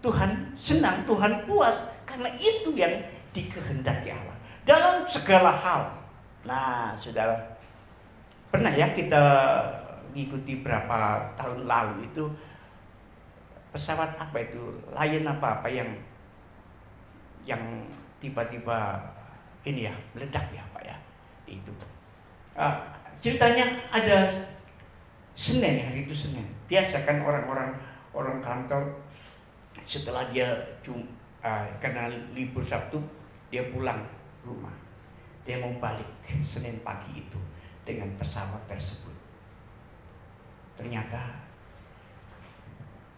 Speaker 2: Tuhan senang, Tuhan puas. Karena itu yang dikehendaki Allah dalam segala hal. Nah, saudara, pernah ya kita ngikuti berapa tahun lalu itu pesawat apa itu, Lion apa yang tiba-tiba ini ya meledak ya Pak ya itu. Ceritanya ada Senin ya, hari itu Senin. Biasa kan orang kantor setelah dia karena libur Sabtu dia pulang rumah. Dia mau balik Senin pagi itu dengan pesawat tersebut. Ternyata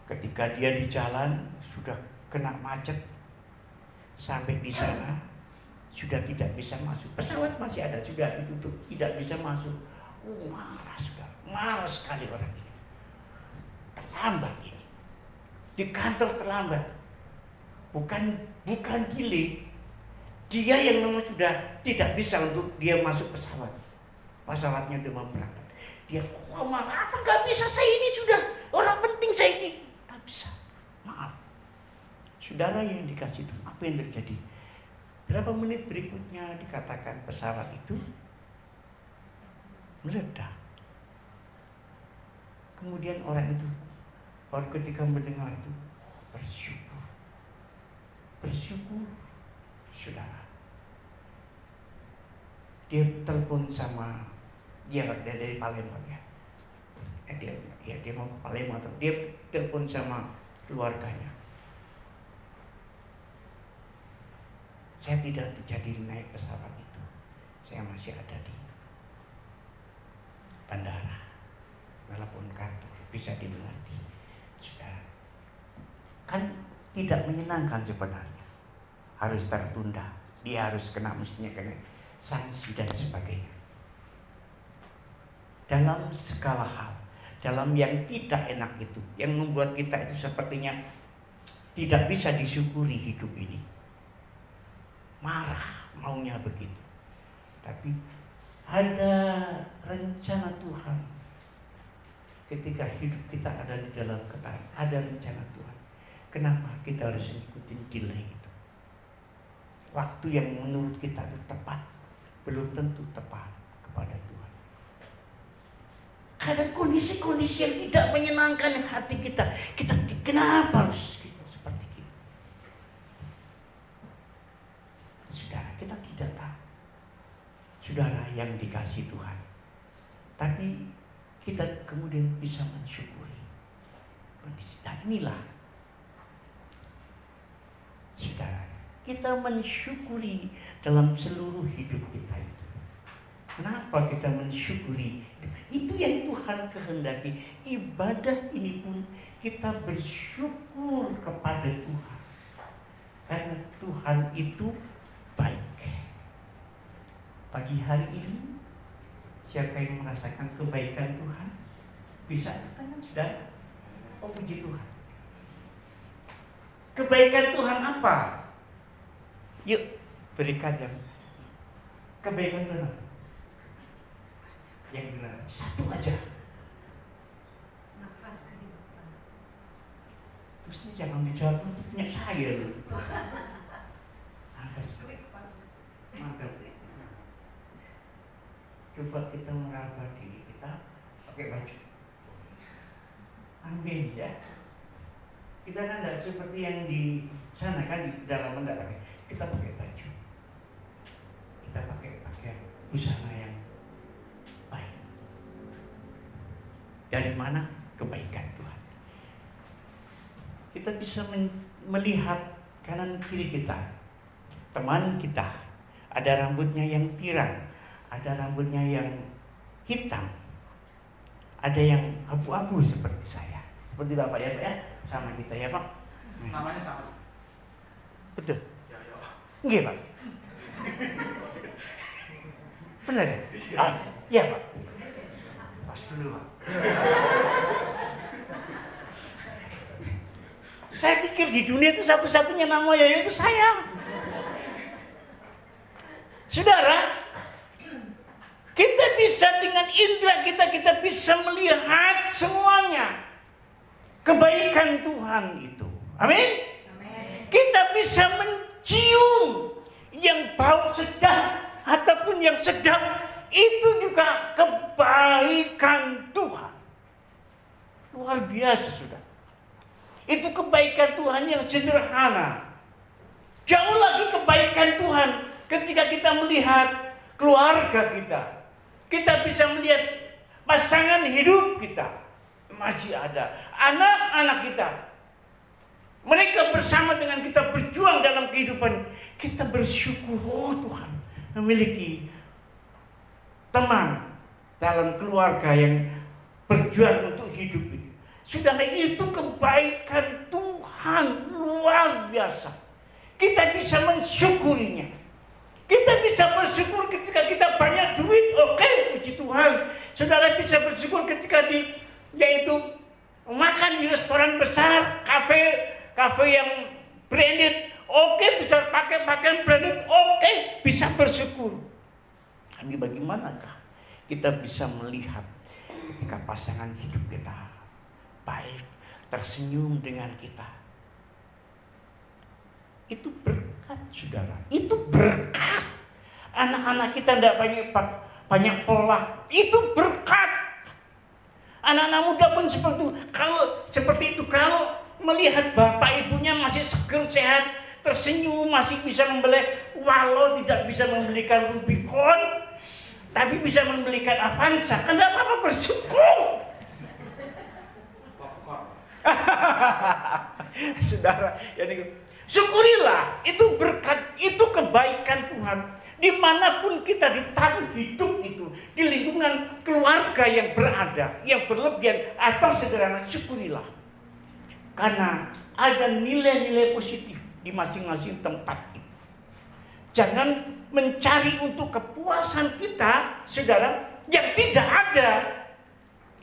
Speaker 2: ketika dia di jalan sudah kena macet, sampai di sana sudah tidak bisa masuk. Pesawat masih ada, sudah ditutup, tidak bisa masuk. Marah sudah, marah sekali orang ini. Terlambat ini. Di kantor terlambat. Bukan delay. Dia yang memang sudah tidak bisa untuk dia masuk pesawat. Pesawatnya udah mau berangkat. Dia marah, apa nggak bisa, saya ini sudah orang penting, saya ini nggak bisa. Maaf. Saudara yang dikasih itu, apa yang terjadi? Berapa menit berikutnya dikatakan pesawat itu meledak. Kemudian orang itu baru ketika mendengar itu bersyukur, saudara. Dia telepon sama dia dari Palembang ya. Dia mau ke Palembang, dia telepon sama keluarganya. Saya tidak jadi naik pesawat itu. Saya masih ada di bandara. Walaupun kantor bisa dimengerti. Sudah. Kan tidak menyenangkan sebenarnya. Harus tertunda. Dia harus mestinya kena sanksi dan sebagainya. Dalam segala hal, dalam yang tidak enak itu, yang membuat kita itu sepertinya tidak bisa disyukuri hidup ini. Marah maunya begitu. Tapi ada rencana Tuhan. Ketika hidup kita ada di dalam ketaatan, ada rencana Tuhan. Kenapa kita harus ikutin delay itu? Waktu yang menurut kita itu tepat, belum tentu tepat kepada Tuhan. Ada kondisi-kondisi yang tidak menyenangkan hati kita. Kita kenapa harus seperti itu? Saudara, kita tidak tahu. Saudara yang dikasih Tuhan. Tapi kita kemudian bisa mensyukuri kondisi. Dan inilah, saudara, kita mensyukuri dalam seluruh hidup kita itu. Kenapa kita mensyukuri? Itu yang Tuhan kehendaki. Ibadah ini pun kita bersyukur kepada Tuhan. Karena Tuhan itu baik. Pagi hari ini, siapa yang merasakan kebaikan Tuhan? Bisa tangan saudara. Oh, puji Tuhan. Kebaikan Tuhan apa? Yuk, berikan yang kebaikan Tuhan. Yang benar, satu aja.
Speaker 3: Nafas kehidupan.
Speaker 2: Terus ini jangan dijawab itu punya saya loh. Mantap. Coba kita meraba diri kita pakai baju. Amin ya. Kita kan tidak seperti yang di sana kan, di dalam tidak pakai. Kita pakai baju. Kita pakai pakaian busana yang baik. Dari mana? Kebaikan Tuhan. Kita bisa melihat kanan kiri kita. Teman kita ada rambutnya yang pirang, ada rambutnya yang hitam, ada yang abu-abu seperti saya, seperti Bapak ya Pak ya, sama kita ya Pak.
Speaker 1: Namanya sama.
Speaker 2: Betul.
Speaker 1: Ya, ya.
Speaker 2: Nggih Pak. Benar ya? Ah, iya Pak. Pas dulu Pak. Saya pikir di dunia itu satu-satunya nama yaitu saya. Saudara, kita bisa dengan indera kita bisa melihat semuanya. Kebaikan Tuhan itu. Amin? Kita bisa mencium yang bau sedap ataupun yang sedap, itu juga kebaikan Tuhan. Luar biasa, saudara. Itu kebaikan Tuhan yang sederhana. Jauh lagi kebaikan Tuhan ketika kita melihat keluarga kita. Kita bisa melihat pasangan hidup kita. Masih ada anak-anak kita. Mereka bersama dengan kita berjuang dalam kehidupan. Kita bersyukur, oh Tuhan memiliki teman dalam keluarga yang berjuang untuk hidup ini. Saudara, itu kebaikan Tuhan luar biasa. Kita bisa mensyukurinya. Kita bisa bersyukur ketika kita banyak duit, oke, puji Tuhan. Saudara bisa bersyukur ketika yaitu makan di restoran besar, kafe yang branded, oke, bisa pakai pakaian branded, oke, bisa bersyukur. Tapi bagaimanakah kita bisa melihat ketika pasangan hidup kita baik, tersenyum dengan kita? Itu berkat, saudara. Itu berkat. Anak-anak kita tidak banyak pola. Itu berkat. Anak-anak muda pun seperti itu. Kalau melihat bapak ibunya masih seger, sehat, tersenyum, masih bisa membeli, walau tidak bisa membelikan Rubicon, tapi bisa membelikan Avanza, kenapa apa bersyukur? Saudara, syukurilah, itu berkat, itu kebaikan Tuhan. Dimanapun kita ditaruh hidup itu, di lingkungan keluarga yang berada, yang berlebihan atau sederhana, syukurilah. Karena ada nilai-nilai positif di masing-masing tempat itu. Jangan mencari untuk kepuasan kita, saudara, yang tidak ada.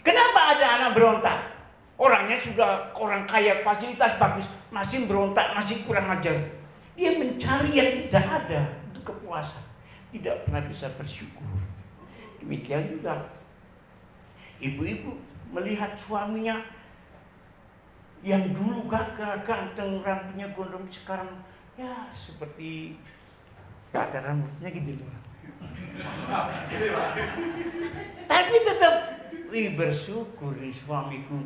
Speaker 2: Kenapa ada anak berontak? Orangnya sudah orang kaya, fasilitas bagus, masih berontak, masih kurang ajar. Dia mencari yang tidak ada untuk kepuasan. Tidak pernah bisa bersyukur. Demikian juga ibu-ibu melihat suaminya yang dulu gagah, ganteng, rambutnya gondrong, sekarang ya seperti gak ada rambutnya gitu loh. Tapi tetap bersyukur nih, suamiku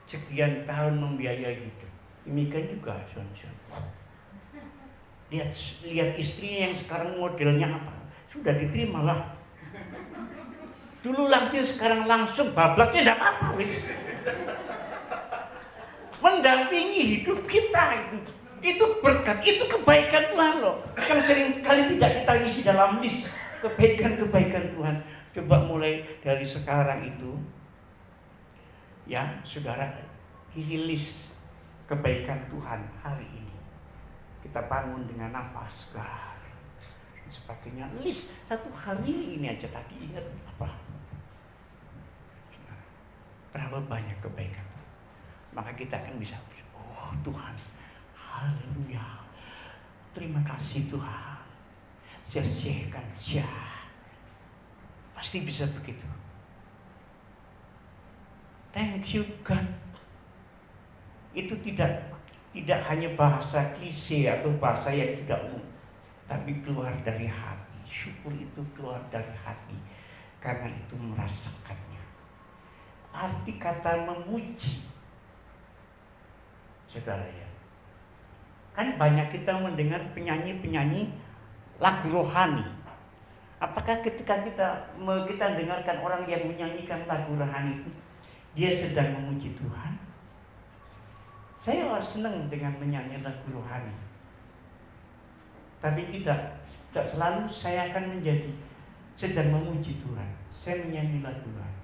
Speaker 2: sekian tahun membiayai hidup. Demikian juga suami-suami. Lihat istrinya yang sekarang modelnya apa, sudah diterima lah. Dulu langsung, sekarang langsung, bablasnya tidak apa-apa wis. Mendampingi hidup kita itu berkat, itu kebaikan Tuhan loh. Yang sering kali tidak kita isi dalam list kebaikan Tuhan. Coba mulai dari sekarang itu, ya saudara, isi list kebaikan Tuhan hari ini. Kita bangun dengan nafas segar, sebagainya. List satu hari ini aja tadi ingat apa? Berapa banyak kebaikan? Maka kita akan bisa, oh Tuhan, haleluya, terima kasih Tuhan, sia-siakan dia. Pasti bisa begitu. Thank you God. Itu tidak hanya bahasa klise atau bahasa yang tidak umum, tapi keluar dari hati. Syukur itu keluar dari hati, karena itu merasakannya. Arti kata memuji, saudara ya, kan banyak kita mendengar penyanyi-penyanyi lagu rohani. Apakah ketika kita dengarkan orang yang menyanyikan lagu rohani itu, dia sedang memuji Tuhan? Saya senang dengan menyanyi lagu rohani, tapi tidak selalu saya akan menjadi sedang memuji Tuhan. Saya menyanyi lagu rohani.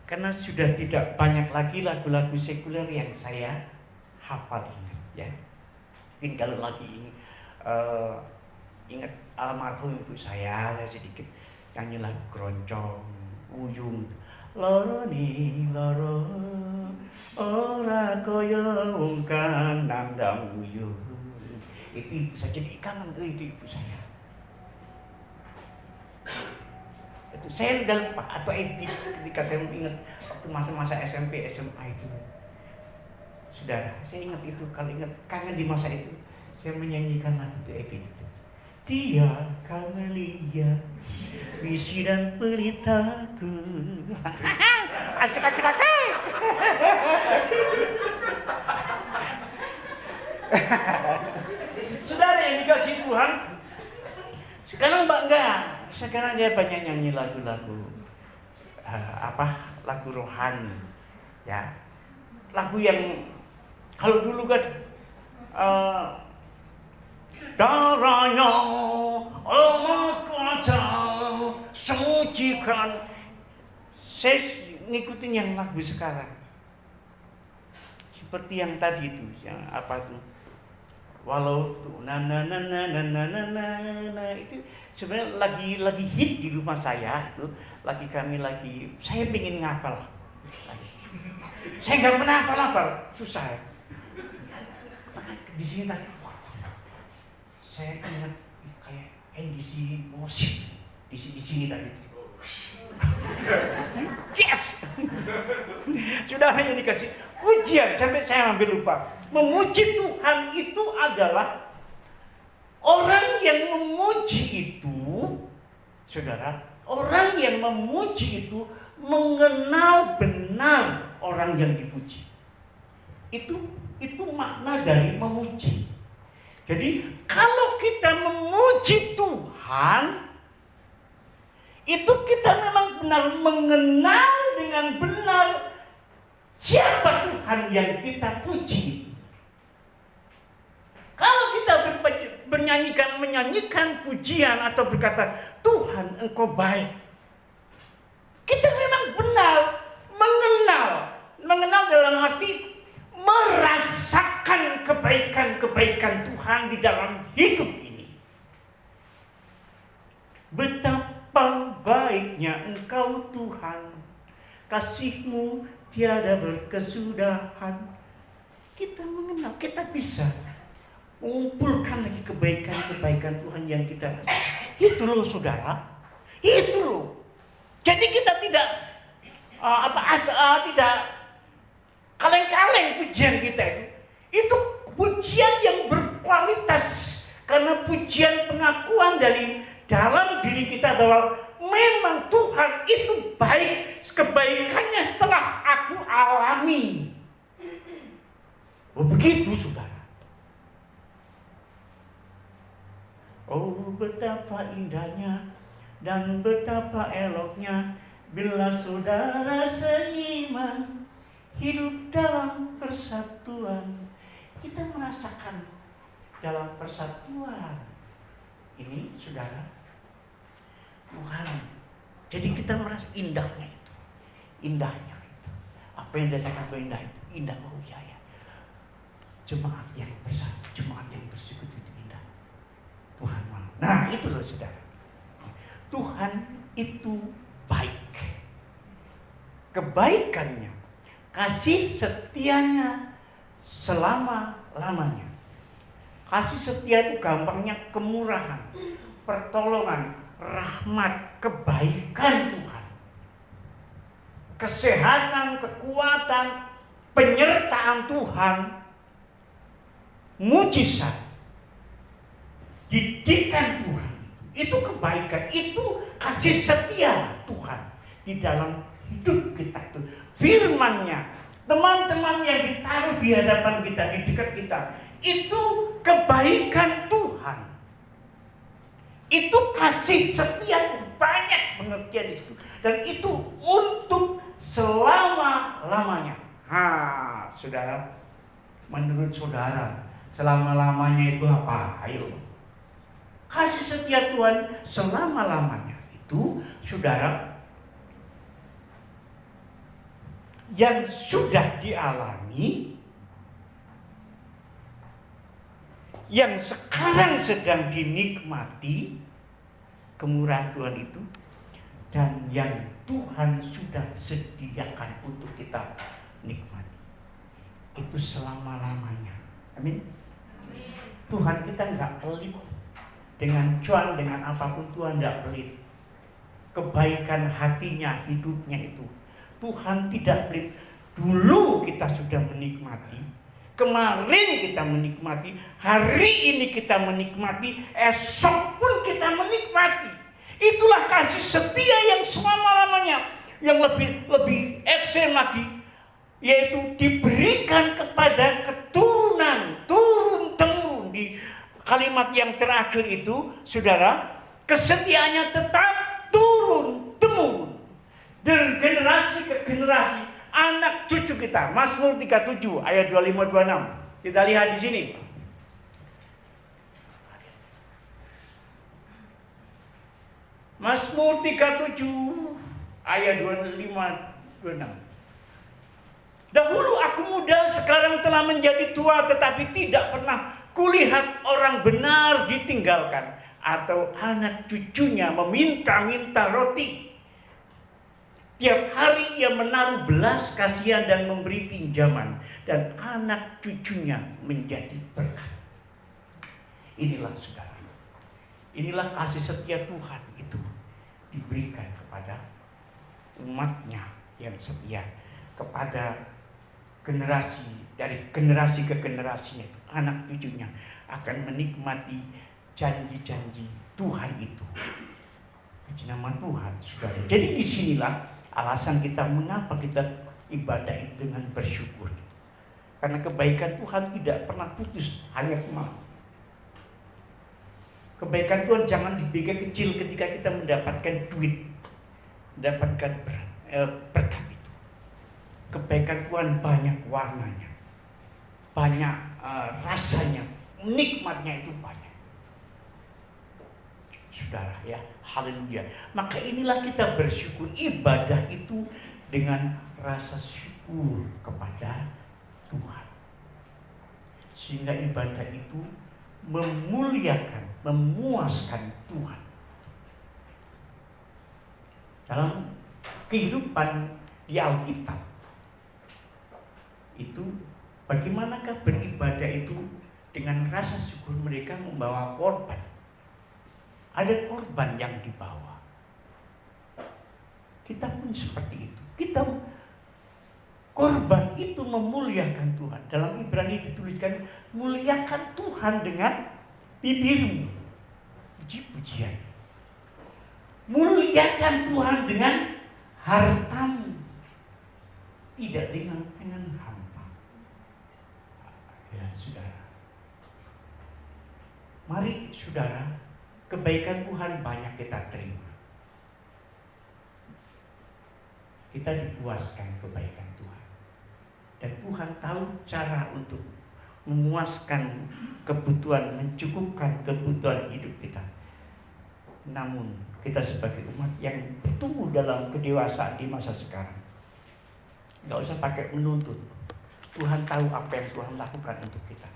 Speaker 2: Karena sudah tidak banyak lagi lagu-lagu sekuler yang saya hafal ingat ya. Mungkin kalau lagi ini ingat almarhum ibu saya sedikit nyanyi lagu keroncong, uyung, loro ni loro, ora kaya wong kang nandang uyung. Itu ibu saya, jadi kangen itu ibu saya. Itu saya udah lupa atau edit ketika saya ingat waktu masa-masa SMP SMA itu. Saudara, saya ingat itu, kalau ingat kangen di masa itu, saya menyanyikan lagu itu edit itu. Dia Kamelia, visi dan pelitaku. Asik. Saudara yang dikasih Tuhan, sekarang enggak. Sekarang dia banyak nyanyi lagu-lagu lagu rohani, ya. Lagu yang kalau dulu kan darahnya Allah kuasa sucikan. Saya ngikutin yang lagu sekarang. Seperti yang tadi itu, yang apa tuh? Walau tuh itu sebenarnya lagi hit di rumah saya itu, saya pengen ngapal. Saya nggak pernah hafal, susah ya. Maka di sini tadi saya ingat kayak NDC musik di sini tadi. Yes. Sudah hanya dikasih pujian sampai saya hampir lupa. Memuji Tuhan itu adalah orang yang memuji itu, saudara, orang yang memuji itu mengenal benar orang yang dipuji. Itu makna dari memuji. Jadi kalau kita memuji Tuhan, itu kita memang benar mengenal dengan benar siapa Tuhan yang kita puji. Kalau kita menyanyikan pujian atau berkata Tuhan Engkau baik, kita memang benar mengenal dalam arti merasakan kebaikan-kebaikan Tuhan di dalam hidup ini. Betapa baiknya Engkau Tuhan, kasih-Mu tiada berkesudahan. Kita mengenal, kita bisa mengumpulkan lagi kebaikan-kebaikan Tuhan yang kita rasakan. Itu loh saudara, itu loh. Jadi kita tidak tidak kaleng-kaleng pujian kita itu. Itu pujian yang berkualitas, karena pujian pengakuan dari dalam diri kita bahwa memang Tuhan itu baik, kebaikannya telah aku alami. Begitu saudara. Oh betapa indahnya dan betapa eloknya bila saudara seiman hidup dalam persatuan. Kita merasakan dalam persatuan ini saudara Tuhan. Jadi kita merasa indahnya itu. Apa yang dikatakan indah itu, indah ya. Jemaat yang bersatu, jemaat yang bersekutu itu indah. Tuhan mau. Nah itu loh saudara. Tuhan itu baik. Kebaikannya, kasih setianya selama-lamanya. Kasih setia itu gampangnya kemurahan, pertolongan, rahmat, kebaikan Tuhan. Kesehatan, kekuatan, penyertaan Tuhan, mujizat, didikan Tuhan. Itu kebaikan, itu kasih setia Tuhan di dalam hidup kita itu. Firman-Nya, teman-teman yang ditaruh di hadapan kita, di dekat kita, itu kebaikan Tuhan. Itu kasih setia, banyak pengertian itu. Dan itu untuk selama-lamanya. Saudara, menurut saudara, selama-lamanya itu apa? Ayo. Kasih setia Tuhan selama-lamanya itu, saudara, yang sudah dialami, yang sekarang sedang dinikmati kemurahan Tuhan itu, dan yang Tuhan sudah sediakan untuk kita nikmati. Itu selama-lamanya. Amin. Tuhan kita nggak pelit dengan cuan, dengan apapun Tuhan nggak pelit. Kebaikan hatinya, hidupnya itu Tuhan tidak pelit. Dulu kita sudah menikmati, kemarin kita menikmati, hari ini kita menikmati, esok pun kita menikmati. Itulah kasih setia yang selama-lamanya. Yang lebih ekstrem lagi, yaitu diberikan kepada keturunan, turun-temurun. Di kalimat yang terakhir itu, saudara, kesetiaannya tetap turun-temurun dari generasi ke generasi, anak cucu kita. Mazmur 37 ayat 25-26. Kita lihat di sini. Mazmur 37 ayat 25-26. Dahulu aku muda, sekarang telah menjadi tua, tetapi tidak pernah kulihat orang benar ditinggalkan, atau anak cucunya meminta-minta roti. Tiap hari ia menaruh belas kasihan dan memberi pinjaman, dan anak cucunya menjadi berkat. Inilah saudara, inilah kasih setia Tuhan itu diberikan kepada umatnya yang setia, kepada generasi, dari generasi ke generasinya, anak cucunya akan menikmati janji-janji Tuhan itu. Puji nama Tuhan, saudara. Jadi disinilah alasan kita mengapa kita ibadah itu dengan bersyukur. Karena kebaikan Tuhan tidak pernah putus, hanya kemarin. Kebaikan Tuhan jangan dibikin kecil ketika kita mendapatkan duit, mendapatkan berkat itu. Kebaikan Tuhan banyak warnanya, banyak rasanya, nikmatnya itu banyak. Saudara ya, haleluya. Maka inilah kita bersyukur, ibadah itu dengan rasa syukur kepada Tuhan. Sehingga ibadah itu memuliakan, memuaskan Tuhan. Dalam kehidupan di Alkitab itu, bagaimanakah beribadah itu dengan rasa syukur? Mereka membawa korban. Ada korban yang dibawa. Kita pun seperti itu. Kita korban itu memuliakan Tuhan. Dalam Ibrani dituliskan, muliakan Tuhan dengan bibirmu, puji-pujian. Muliakan Tuhan dengan hartamu, tidak dengan tangan hampa. Ya saudara, mari saudara, kebaikan Tuhan banyak kita terima. Kita dipuaskan kebaikan Tuhan. Dan Tuhan tahu cara untuk memuaskan kebutuhan, mencukupkan kebutuhan hidup kita. Namun kita sebagai umat yang bertumbuh dalam kedewasaan di masa sekarang, gak usah pakai menuntut. Tuhan tahu apa yang Tuhan lakukan untuk kita.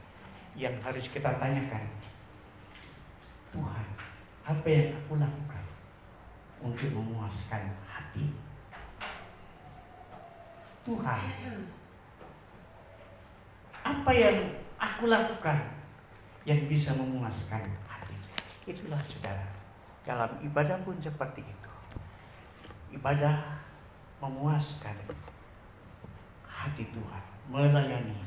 Speaker 2: Yang harus kita tanyakan, Tuhan, apa yang aku lakukan untuk memuaskan hati? Tuhan, apa yang aku lakukan yang bisa memuaskan hati? Itulah saudara, dalam ibadah pun seperti itu. Ibadah memuaskan hati Tuhan, melayani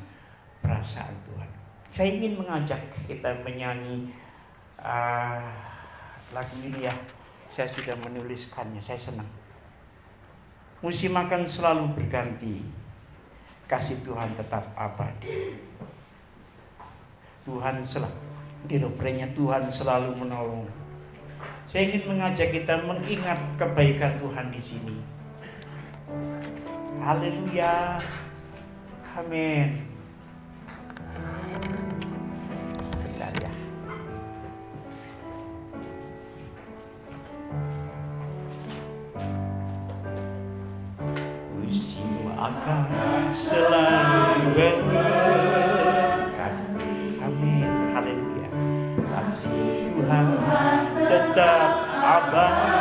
Speaker 2: perasaan Tuhan. Saya ingin mengajak kita menyanyi lagu ini ya. Saya sudah menuliskannya, saya senang. Musim akan selalu berganti, kasih Tuhan tetap abadi. Tuhan selalu, di refrennya Tuhan selalu menolong. Saya ingin mengajak kita mengingat kebaikan Tuhan di sini. Haleluya, amin. Bentar ya. Musim akan selalu berkati. Amin. Haleluya. Kasih Tuhan tetap abadi.